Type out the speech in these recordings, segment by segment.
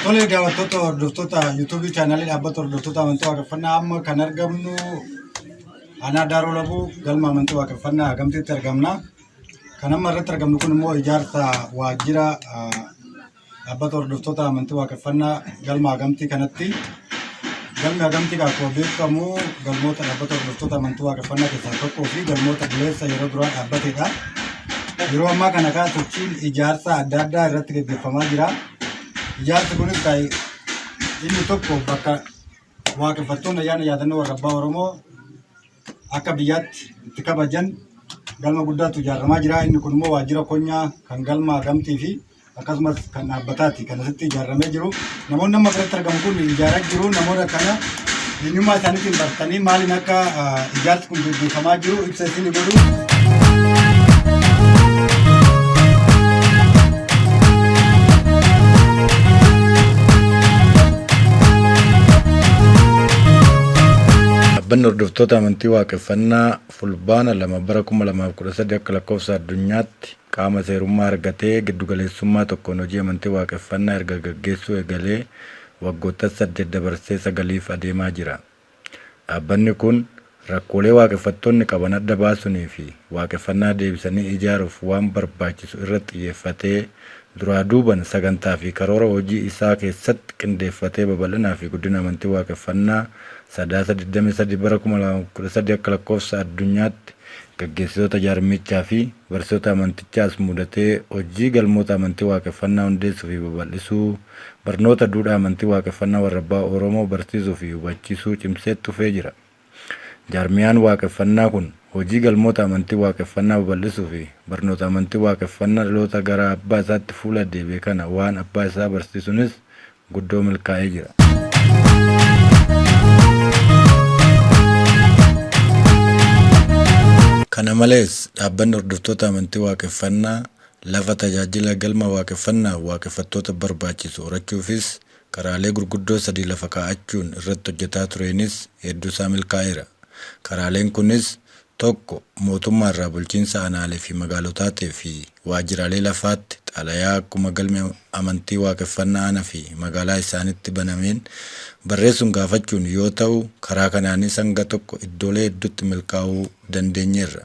Tole daawwattoota hordoftoota YouTube chaanalii dhaabbata hordoftoota amantii waaqeffannaa amma kan argamnu aanaa Daaroo Labuu galma amantii waaqeffannaa Hagamtiitti argamna. Kan amma irratti argamnu kun immoo ijaarsa waajjira dhaabbata hordoftoota amantii waaqeffannaa galma Hagamtii kanatti. Galmi Hagamtii akkuma beekamu galmoota dhaabbata hordoftoota amantii waaqeffannaa keessaa tokkoo fi galmoota buleessa yeroo duraa dhaabbatedha. Yeroo ammaa kana sochiin ijaarsa adda addaa irratti gaggeeffamaa jira. Ijaarsi kunis inni tokko bakka waaqeffattoonni ayyaana yaadannoo warra abbaa Oromoo akka biyyaatti itti kabajan galma guddaatu ijaaramaa jira. Inni kun immoo waajjira konyaa kan galma Hagamtii fi akkasumas kan dhaabbataati kan asitti ijaaramee jiru. Namoonni amma biratti argamu kun ijaaraa jiru. Namoota kana eenyummaa isaaniitiin bartanii maaliin akka ijaarsi kun gaggeeffamaa jiru ibsa isin godhu. Dhaabbanni hordoftoota amantii waaqeffannaa fulbaana 2/2013 akka lakkoofsa addunyaatti qaama seerummaa argatee giddugaleessummaa tokkoon hojii amantii waaqeffannaa erga gaggeessuu eegalee waggoota 8 dabarsee 9 adeemaa jira. Dhaabbanni kun rakkoolee waaqeffattoonni qaban adda baasuu fi waaqeffannaa deebisanii ijaaruuf waan barbaachisu irratti xiyyeeffatee duraa duuban sagantaa fi karoora hojii isaa keessatti qindeeffatee babal'inaa fi guddina amantii waaqeffannaa Sadaasa 23/2013 akka lakkoofsa addunyaatti gaggeessitoota jaarmichaa fi barsiisota amantichaas mudatee hojii galmoota amantii waaqeffannaa hundeessuu fi babal'isuu barnoota duudhaa amantii waaqeffannaa warra abbaa Oromoo barsiisuu fi hubachiisuu cimsee tufee jira. Jaarmiyaan waaqeffannaa kun hojii galmoota amantii waaqeffannaa babal'isuu fi barnoota amantii waaqeffannaa dhaloota gara abbaa isaatti fuula deebi'e kana waan abbaa isaa barsiisuunis guddoo milkaa'ee jira. Kana malees dhaabbanni hordoftoota amantii waaqeffannaa lafa tajaajila galma waaqeffannaa waaqeffattoota barbaachisu horachuufis karaalee gurguddoo 3 lafa kaa'achuun irratti hojjetaa tureenis hedduu isaa milkaa'eera. Karaaleen kunis tokko mootummaa irraa bulchiinsa aanaalee fi magaalotaatii fi waajjiraalee lafaatti xalayaa akkuma galmi amantii waaqeffannaa aanaa fi magaalaa isaanitti banameen barreessuun gaafachuun yoo ta'u, karaa kanaanis hanga tokko iddoolee hedduutti milkaa'uu dandeenyeerra.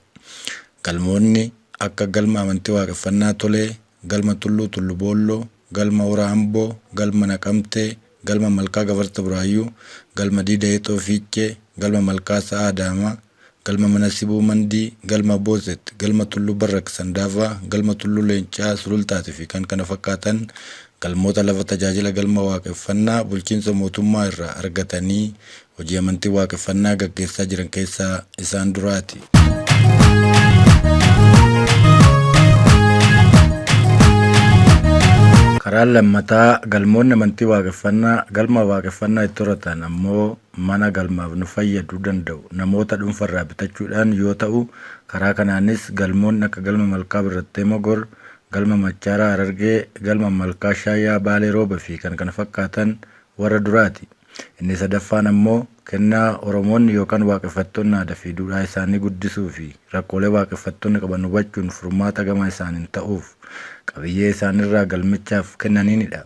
Galmoonni akka galma amantii waaqeffannaa Tolee, galma Tulluu Tullu Boolloo, galma Horaa Amboo, galma Naqamtee, galma Malkaa Gafarsa Buraayyuu, galma Diidaayexoo Fiichee, galma Malkaa Sa'aa Adaamaa, galma Manasibuu Mandii, galma Booset, galma Tulluu Barrak Sandaafaa, galma Tulluu Leencaa Sulultaatii fi kan kana fakkaatan galmoota lafa tajaajila galma waaqeffannaa bulchiinsa mootummaa irraa argatanii hojii amantii waaqeffannaa gaggeessaa jiran keessaa isaan duraati. Karaan lammataa galmoonni amantii waaqeffannaa galma waaqeffannaa itti horatan ammoo mana galmaaf nu fayyaduu danda'u namoota dhuunfarraa bitachuudhaan yoo ta'u, karaa kanaanis galmoonni akka galma Malkaa Birrattee Mogor, galma Machaaraa Harargee, galma Malkaa Shaayyaa Baalee Rooba fi kan kana fakkaatan warra duraati. Inni sadaffaan ammoo kennaa Oromoonni yookaan waaqeffattoonni aadaa fi duudhaa isaanii guddisuu fi rakkoolee waaqeffattoonni qaban hubachuun furmaata gama isaaniin ta'uuf qabiyyee isaanirraa galmichaaf kennaniinidha.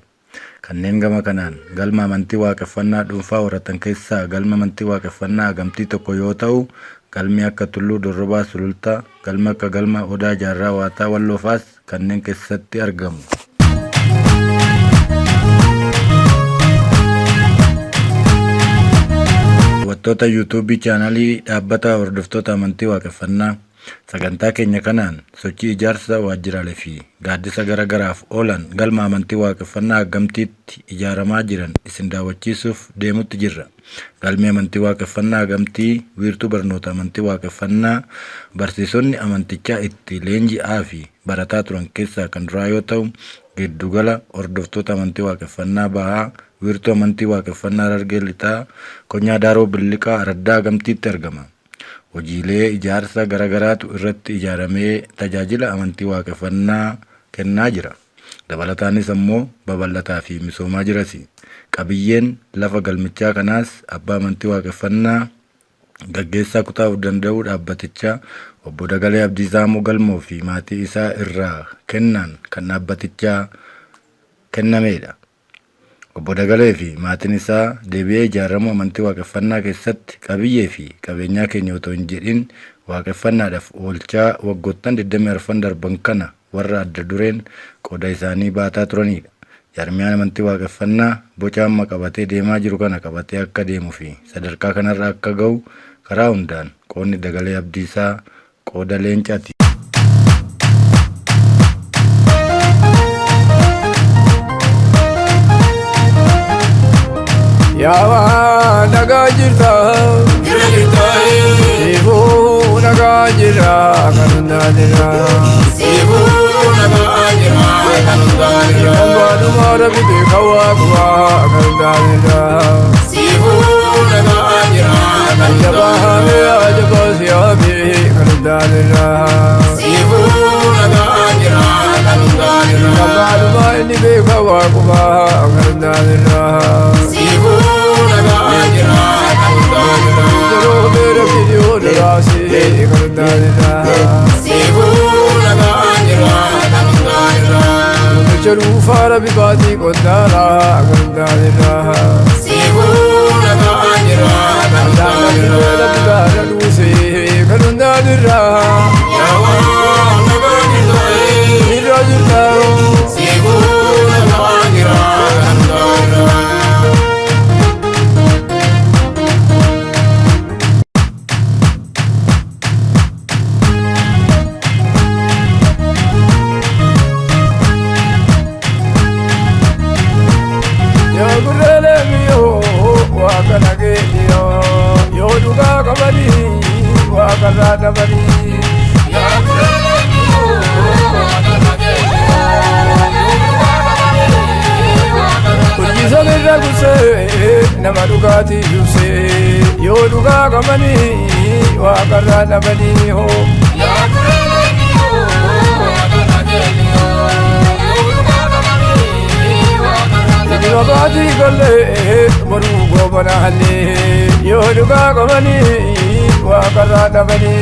Kanneen gama kanaan galma amantii waaqeffannaa dhuunfaa horatan keessaa galma amantii waaqeffannaa Hagamtii tokko yoo ta'u, galmi akka Tulluu Dorrobaa Sulultaa, galma akka galma Odaa Jaarraa Waataa Walloofaas kanneen keessatti argamu. Daawwattoota YouTube chaanalii dhaabbata hordoftoota amantii waaqeffannaa sagantaa keenya kanaan sochii ijaarsa waajjiraalee fi gaaddisa garagaraaf oolan galma amantii waaqeffannaa Hagamtiitti ijaaramaa jiran isin daawwachiisuuf deemutti jirra. Galmi amantii waaqeffannaa Hagamtii wiirtuu barnoota amantii waaqeffannaa barsiisonni amantichaa itti leenji'aa fi barataa turan keessaa kan duraa yoo ta'u, giddugala hordoftoota amantii waaqeffannaa bahaa wiirtuu amantii waaqeffannaa Harargee Lixaa konyaa Daaroo Billiqaa Araddaa Hagamtiitti argama. Hojiilee ijaarsa garagaraatu irratti ijaaramee tajaajila amantii waaqeffannaa kennaa jira. Dabalataanis ammoo babal'ataa fi misoomaa jiras. Qabiyyeen lafa galmichaa kanaas abbaa amantii waaqeffannaa gaggeessaa kutaa danda'uu dhaabbatichaa obbo Dagalee Abdiisaa Galmoo fi maatii isaa irraa kennan kan dhaabbatichaa kennamedha. Obbo Dagalee fi maatiin isaa deebi'ee ijaaramu amantii waaqeffannaa keessatti qabiyyee fi qabeenyaa keenya otoo hin jedhin waaqeffannaadhaaf oolchaa waggoottan 24 darban kana warra adda dureen qooda isaanii baataa turanidha. Jaarmiyaan amantii waaqeffannaa boca amma qabatee deemaa jiru kana qabatee akka deemuu fi sadarkaa kanarra akka ga'u karaa hundaan qoodni Dagalee Abdiisaa qooda leencaati. Yawa nagajirta, Sibu nagajira kanundadira, Sibu nagajira kanundadira, Ambadu marabide kawa kuwa kanundadira, Sibu nagajira kanundadira, Jabahame ajabasi abi kanundadira, Sibu nagajira kanundadira, Ambadu marabide kawa kuwa kanundadira, Sibu nagajira kanundadira, Jero video darasi kanundadira, Sibu nagajira kanundadira, Jaru fara bibati kondara kanundadira, Sibu nagajira kanundadira, Bibara duse kanundadira, Yawa nagajira nirajita, Sibu nagajira kanundadira. Namadugati yuse yoduga kamani wakarra nabani ho Nabati galle marugo banahalle yoduga kamani wakarra nabani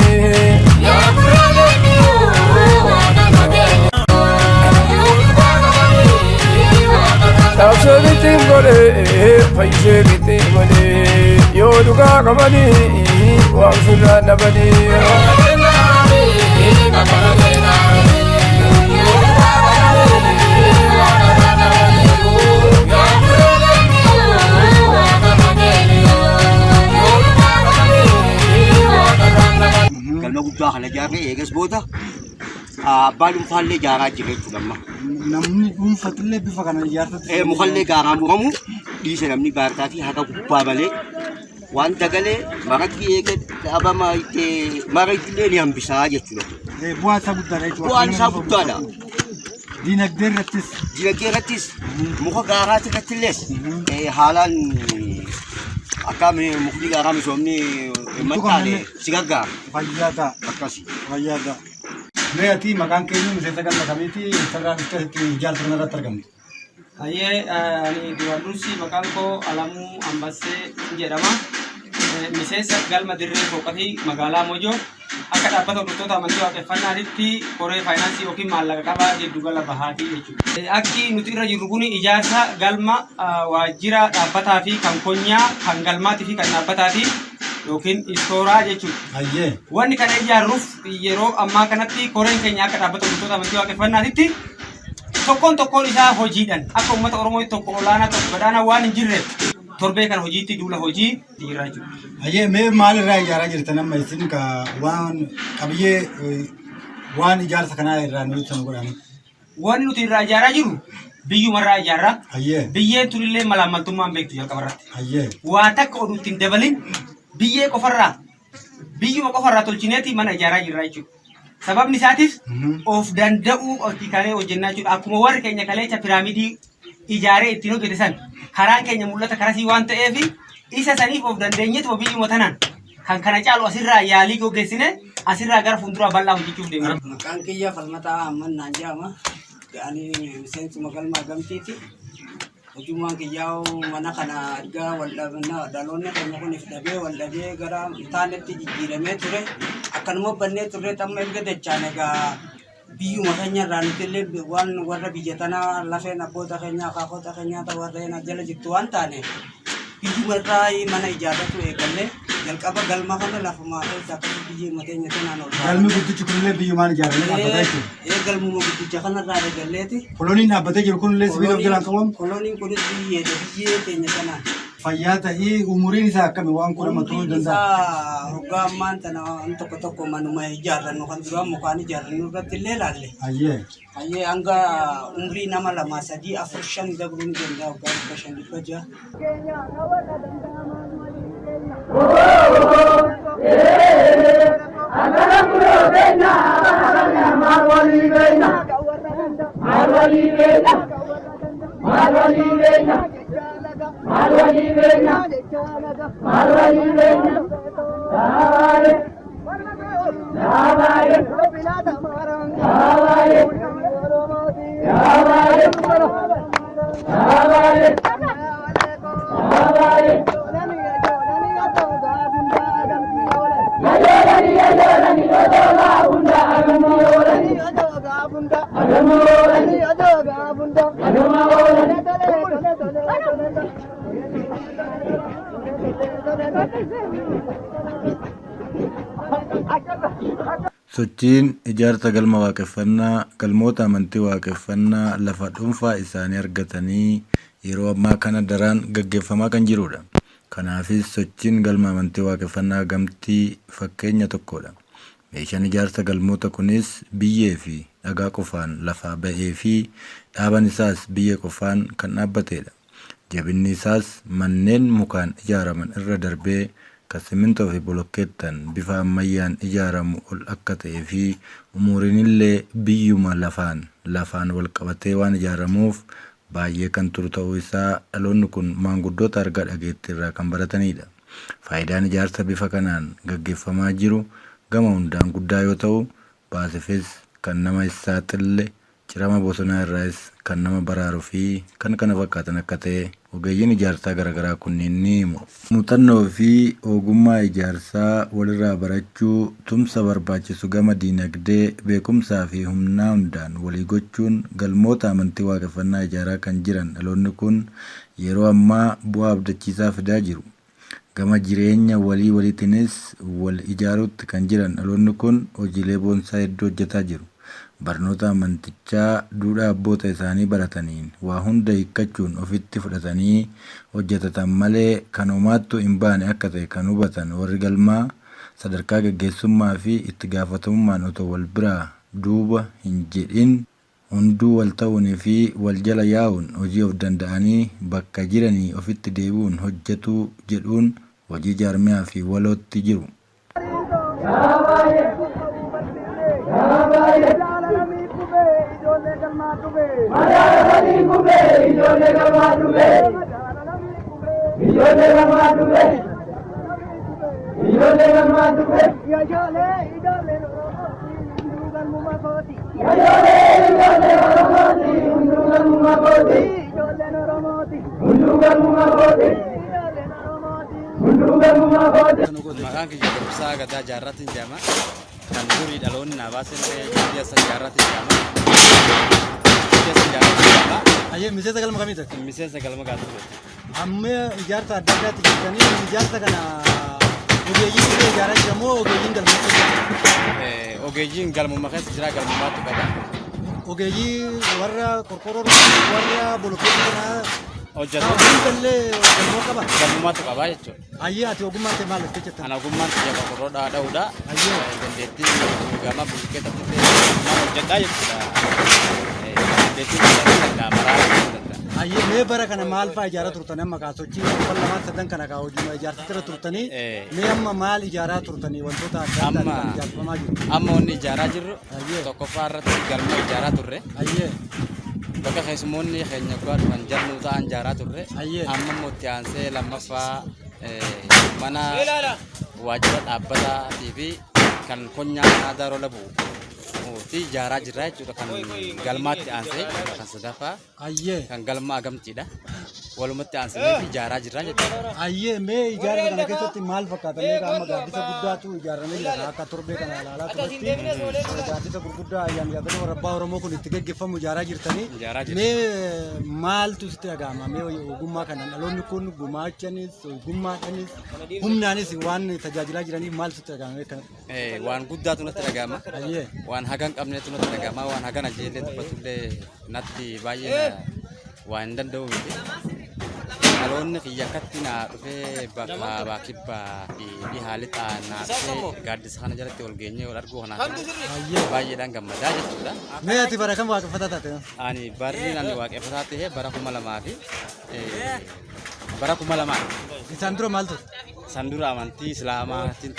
Tafse bitim gole, paise bitim gole, yoduga kamani, waksura nabani. Galma guddaa kana ijaarree eegas booda abbaan dhuunfaallee ijaaraa jira jechuudha. Namni dhuunfatillee bifa kana ijaartatti. Mukaallee gaaraan muramu dhiise namni baartaa fi haqa gubbaa malee waan Dagalee maraggi eega dhabama maragillee ni hambisaa jechuudha. Bu'aan isaa guddaadha jechuudha. Bu'aan isaa guddaadha. Dinagdee irrattis muka gaaraati irrattillee haalaan akka mukti gaaraa misoomni mattaale si gargaara. Fayyaa ta'a. Akkasii. Fayyaa ta'a. Mee ati maqaan keenya miseensa galma kamiiti sarara itti ijaarsa irratti argamtu? Ayyee ani Duwalluusi maqaan koo Alamuu Ambassee jedhama. Miseensa galma dirree Fooqatii magaalaa Mojoo akka dhaabbata hordoftoota amantii waaqeffannaatti koree faayinaansii yookiin maallaqa qabaa giddu gala bahaatii jechuudha. Akki nuti irra jirru kun ijaarsa galma waajjira dhaabbataa fi kan konyaa kan galmaatii fi kan dhaabbataati. Yookiin istooraa jechuudha. Wanni kana ijaarruuf yeroo ammaa kanatti koreen keenya akka dhaabbata hordoftoota amantii waaqeffannaatti tokkoon isaa hojiidhaan akka uummata Oromoo tokko olaanaa tokko badhaanaa waan hin jirreef torbee kan hojiitti duula hojii jira jechuudha. Mee maalirraa ijaaraa jirtan amma isin ka waan qabiyyee waan ijaarsa kanaa irraa nuti san godhani? Wanni nuti irraa ijaaraa jirru biyyumarraa ijaarraa. Biyyeen tulillee malaamaltummaan beektu jalqabarratti. Waa takka oduu ittiin dabalin biyyee qofarraa biyyuma qofarraa tolchineeti mana ijaaraa jirra jechuudha. Sababni isaatis of danda'uu qotiikalee hojjennaa jechuudha. Akkuma warri keenya kaleecha piraamidii ijaaree ittiin hojjete san karaan keenya mul'ata karasii waan ta'eef isa saniif of dandeenyetu biyyuma tanaan kan kana caalu asirraa yaalii gaggeessine asirraa gara fuulduraa bal'aa hojjechuuf deemna. Maqaan kiyya falmataa ammannaa jedhama. Ani miseensuma galmaa gamtiiti. Hojiiwwan kiyyaa'u mana kana argaa waldhabnaa dhaloonni keenya kun ifdhabee waldhabee gara taanetti jijjiiramee ture. Akkanuma bannee turre tamma erga dachaan egaa biyyuma keenya irraa nuti illee waan warra biyya tanaa lafeen abboota keenyaa akaakota keenyaa ta'uu warreen jala jirtu waan taane biyyuma irraa mana ijaarratu eegallee jalqaba galma kana lafuma keessa akka biyyuma keenya tanaan ol Galmi guddichi kunillee biyyumaan ijaarame dhaabbataa jechuudha. galmuma guddicha kanarraa eegalleeti. Koloniin dhaabbatee jiru kunillee sibiila of jalaan qabamu. Koloniin kunis biyyee keenya tanaan. Fayyaa ta'ee umuriin isaa akkami waan kudhama turuu danda'a. Hoggaa ammaan tana waan tokko manuma ijaarrannu kan duraan mukaan ijaarrannu irratti illee laalle. Hayyee hanga umrii nama 2, 3, 4, 5 dabruu ni danda'a hoggaa 5 6. Sochiin ijaarsa galma waaqeffannaa galmoota amantii waaqeffannaa lafa dhuunfaa isaanii argatanii yeroo ammaa kana daraan gaggeeffamaa kan jirudha. Kanaafis sochiin galma amantii waaqeffannaa gamtii fakkeenya tokkodha. Meeshaan ijaarsa galmoota kunis biyyee fi dhagaa qofaan lafaa ba'ee fi dhaaban isaas biyyee qofaan kan dhaabbatedha. Jabinni isaas manneen mukaan ijaaraman irra darbee kan simintoo fi bolokkeettan bifa ammayyaan ijaaramu ol akka ta'ee fi umuriin illee biyyuma lafaan wal qabatee waan ijaaramuuf baay'ee kan turu ta'uu isaa dhaloonni kun maanguddoota argaa dhageettii irraa kan baratanidha. Faayidaan ijaarsa bifa kanaan gaggeeffamaa jiru gama hundaan guddaa yoo ta'u baasifis kan nama saaxile cirama bosonaa irraas kan nama baraaruu fi kan kana fakkaatan akka ta'e ogeeyyiin ijaarsaa garaagaraa kunniin ni himu. Muuxannoo fi ogummaa ijaarsaa walirraa barachuu tumsa barbaachisu gama diinagdee beekumsaa fi humnaa hundaan walii gochuun galmoota amantii waaqeffannaa ijaaraa kan jiran dhaloonni kun yeroo ammaa bu'aa abdachiisaa fidaa jiru. Gama jireenya waliitiinis wal ijaaruutti kan jiran dhaloonni kun hojiilee boonsaa hedduu hojjetaa jiru. Barnoota amantichaa duudhaa abboota isaanii barataniin waa hunda hiikkachuun ofitti fudhatanii hojjetatan malee kan homaattuu hin baane akka ta'e kan hubatan warri galmaa sadarkaa gaggeessummaa fi itti gaafatamummaan otoo wal biraa duuba hin jedhin hunduu wal ta'uunii fi wal jala yaa'uun hojii of danda'anii bakka jiranii ofitti deebi'uun hojjetuu jedhuun hojii jaarmiyaa fi walootti jiru. Maqaan kiyya Gabbisaa Gadaa Jaarratiin jedhama. Kan durii dhaloonni naa baasan Jiyyaasa Jaarratiin jedhama. Jiyyaasa Jaarratiin jedhama. Ayyee miseensa galma kamii ta'e? Miseensa galma gaazexeeti. Amma ijaarsa adda addaatti jirtanii ijaarsa kana ogeeyyiin illee ijaaraa jira moo ogeeyyiin galma keessa? Ogeeyyiin galmuma keessa jira galmumaatti qaba. Ogeeyyii warra qorqorroo warra bolokkeetti kanaa hojjetu. Illee galmoo qaba. Galmumaatti qaba jechuudha. Ayyee ati ogummaan ta'e maal itti jettan? Ana ogummaan xiyya qorqorroo dhaada'uudha. Ayyee. Dandeettii gama bulkeetta nama hojjedhaa jechuudha. Dandeettii maraa danda'a. Ayyee mee bara kana maal fa'aa ijaaraa turtan amma sochii wal lamaan sadan kana kaa hojii ijaarsa irra turtanii mee amma maal ijaaraa turtanii wantoota adda addaa ijaarfamaa jiru? Amma wanni ijaaraa jirru tokkoffaa irratti galma ijaaraa turre. Ayyee. Bakka keessummoonni keenya kan jarnu ta'an ijaaraa turre. Amma immoo itti aansee lammaffaa mana waajjira dhaabbataatii fi kan konyaa daaroo labu fi ijaaraa jirra jechuudha kan galmaatti aansee kan sadaffaa kan galma agamtiidha. walumatti aansinee ijaaraa jirra jechuudha. Ayyee mee ijaarsa kana keessatti maal fakkaata? Mee qaama gaaddisa guddaatu ijaaramee jira akka torbee kana ilaalaa turetti gaaddisa gurguddaa ayyaana yaabannoo rabbaa Oromoo kun itti gaggeeffamu ijaaraa jirtanii. Mee maaltu sitti dhagahama? Mee ogummaa kanaan dhaloonni kun gumaachanis ogummaadhanis humnaanis waan tajaajilaa jiraniif maal sitti dhagahama? Waan guddaatu natti dhagahama. Waan hagan qabneetu natti dhagahama. Waan hagan ajeellee dubbatullee natti baay'ee waan hin danda'u miti. Dhaloonni kiyya akkatti naa dhufee bakka kibbaa fi haalli naa dhufee gaaddisa kana jalatti ol geenyee ol arguu kanaaf baay'eedhaan gammadaa jechuudha. Mee ati bara kam waaqeffataa taate? Ani barri ani waaqeffataa ta'e bara 2000 fi bara 2000. Isaan dura maal ture? Isaan dura amantii Islaamaatiin.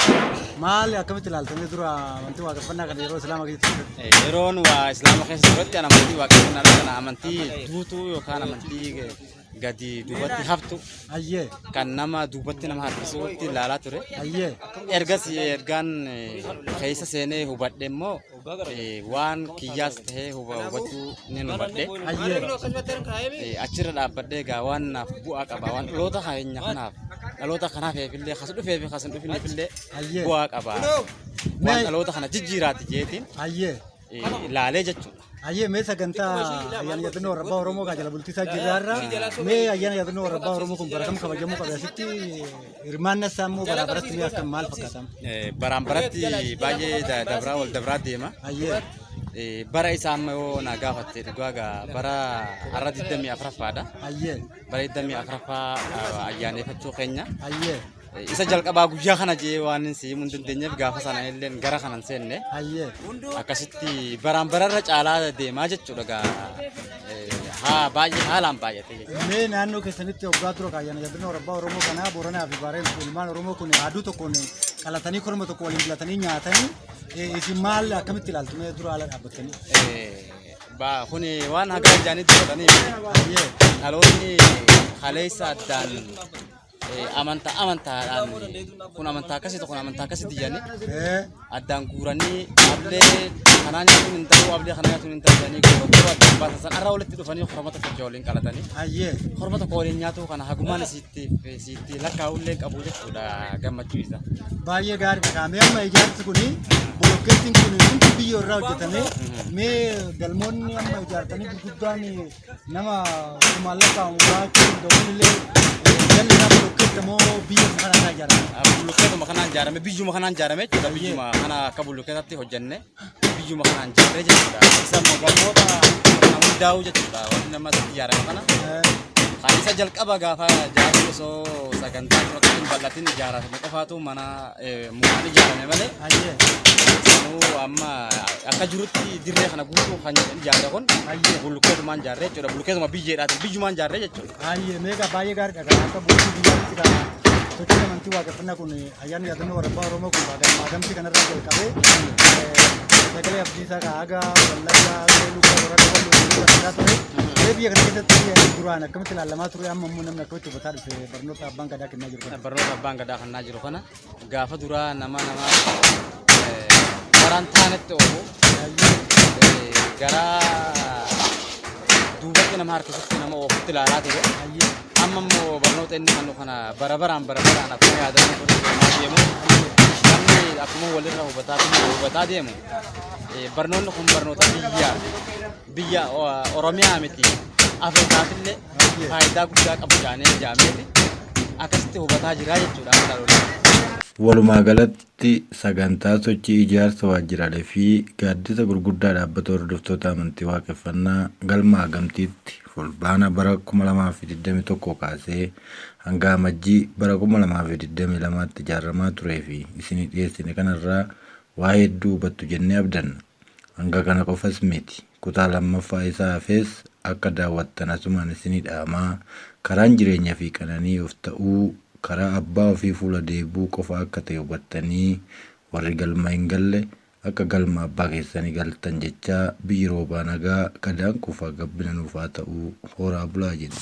Maal akkamitti ilaaltanii dura amantii waaqeffannaa kana yeroo Islaamaa keessatti? Yeroon waa Islaama keessa turetti an amantii waaqeffannaa kana amantii duutuu yookaan amantii gadi duubatti haftu kan nama duubatti nama harkisuutti ilaalaa ture. Ergas ergaan keessa seenee hubadhe immoo waan kiyyaas tahee hubachuu ni hubadhe. Achirra dhaabbadhee egaa waan naaf bu'aa qaba. Waan dhaloota keenya kanaaf dhaloota kanaaf eefillee kas dhufee fi kas hin dhufneefillee bu'aa qaba. Waan dhaloota kana jijjiiraati jeetiin ilaalee jechuudha. Ayyee mee sagantaa ayyaana yaadannoo rabbaa Oromoo kan jala bultiisaa jirraarra mee ayyaana yaadannoo rabbaa Oromoo kun bara kam kabajamuu qaba? Asitti hirmaannaa isaa immoo bara baratti mee akkam maal fakkaata? Baraan baratti baay'ee dabraa wal dabraa deema. Bara isaa amma yoo na gaafatte dhugaa bara har'a 24ffaadha. Bara 24ffaa ayyaaneffachuu keenya. Isa jalqabaa guyyaa kana jee waan si mun dandeenyeef gaafa sana illee gara kanan seenne akkasitti baraan bararra caalaa deemaa jechuudha. Baay'ee haalaan baay'ate jechuudha. Mee naannoo keessanitti hoggaa tura ayyaana yaadannoo rabbaa Oromoo kanaa Booranaa fi Baareen ilmaan Oromoo kun aduu tokkoon qalatanii korma tokko waliin filatanii nyaatanii isin maal akkamitti ilaaltu? Mee dura haala dhaabbatanii? Kun waan hagaa ijaanii dubbatanii dhaloonni kaleessa addaan amantaadhaan kun amantaa akkasitti kun amantaa akkasitti jedhanii addaan guuranii ablee kanaan nyaatuun hin ta'u ablee kana nyaatuun hin ta'u jedhanii gurguruu addaan baasan san irraa walitti dhufanii hormata tokko waliin qalatanii hormata tokko waliin nyaatu kana hagumaan sitti lakkaa'ullee qabu jechuudha. Gammachuu isa baay'ee gaarii qaamee amma ijaarsi kuni bolokkeettiin kun hundi biyya irraa hojjetamee mee galmoonni amma ijaartanii gurguddaan nama maallaqaan waachuu danda'uunillee jalli nama bolokkeettamoo biyya kanaan ijaarame? Bolokkeetuma kanaan ijaarame biyyuma kanaan ijaarame jechuudha. Biyyuma kana akka bolokkeetatti hojjenne biyyuma kanaan ijaarree jechuudha. Isa galmoota hundaa'u jechuudha. Wanti nama ijaarame kana kan isa jalqaba gaafa ijaarame osoo sagantaa hin bal'atin ijaarame qofaatu mana mukaan ijaarame malee amma akka jirutti dirree kana guutuu kan ijaarre kun bolokkeetumaan ijaarree jechuudha. Bolokkeetuma biyyeedhaatiin biyyumaan ijaarree jechuudha. Meeqa baay'ee gaarii dhagaa akka bulchuu biyyaatti kana sochii amantii waaqeffannaa kun ayyaanni yaadannoo rabbaa Oromoo kun maagamtii kanarraa jalqabee sagalee abdiisaa kan haga wallaggaa lubbaa Boorana wallaggaa ture. Biyya kana keessatti duraan akkamitti ilaalamaa ture amma immoo namni akkamitti hubataa dhufe barnoota abbaan gadaa kennaa jiru kana? Barnoota abbaan gadaa kennaa jiru kana gaafa duraa nama baraan taanetti oofu gara duubatti nama harkisutti nama oofutti ilaalaa ture. Amma immoo barnoota inni kennu kana bara baraan akkuma yaadannoo kun deemu namni akkuma walirra hubataa deemu barnoonni kun barnoota biyya Oromiyaa miti Afrikaafillee faayidaa guddaa qabu jedhamee akkasitti hubataa jira jechuudha. Walumaa galatti sagantaa sochii ijaarsa waajjiraalee fi gaaddisa gurguddaa dhaabbata hordoftoota amantii waaqeffannaa galma Agamtiitti fulbaana bara 2021 kaasee hanga amajjii bara 2022tti ijaaramaa turee fi isinii dhiyeessine kanarraa waa hedduu hubattu jennee abdanna. Hanga kana qofas miti. Kutaa lammaffaa isaa hafees akka daawwattan asumaan isinii dhaamaa karaan jireenya fi qananii of ta'uu karaa abbaa ofii fuula deebuu qofa akka ta'e hubattanii warri galma hin galle akka galma abbaa keessanii galtan jechaa biyyi roobaa nagaa gadaan kufa gabbina nuufaa ta'uu horaa bulaa jenna.